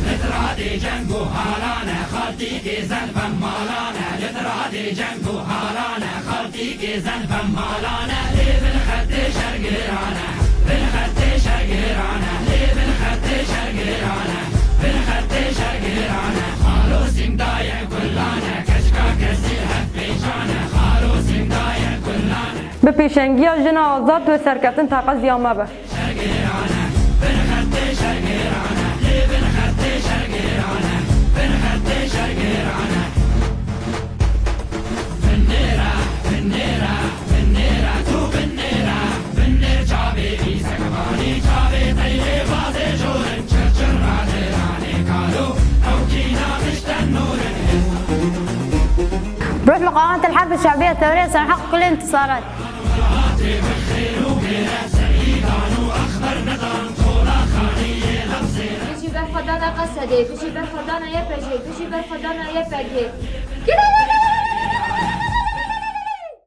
لترادي جنگو حالانا خالتي کی زنفم مالانا لترادي جنگو حالانا خالتي کی زنفم مالانا لي بالخد شرقرانا بالخد شرقرانا لي بالخد شرقرانا بالخد شرقرانا خالو سندايا كلانا كشكا كسير هفيشانا خالو سندايا كلانا بپیشنگی جن آزاد و سرکتن تقاضی آمه به شرقرانا بالخد شرقرانا لي بالخد شرقرانا بالخد شرقرانا بالنيرة بالنيرة بالنيرة تو بالنيرة بالنير شابي في سكباني شابي طيب بازي جورن شرشر رادراني كالو أو كينا مشتنورن بروح لقناة الحرب الشعبية الثورية سنحقق كل الانتصارات. بالخير وغيرها سيدان وأخضر نظام طولة خانية لفظيرة بشي برخدانا قصدي بشي برخدانا يبجي بشي برخدانا يبجي كده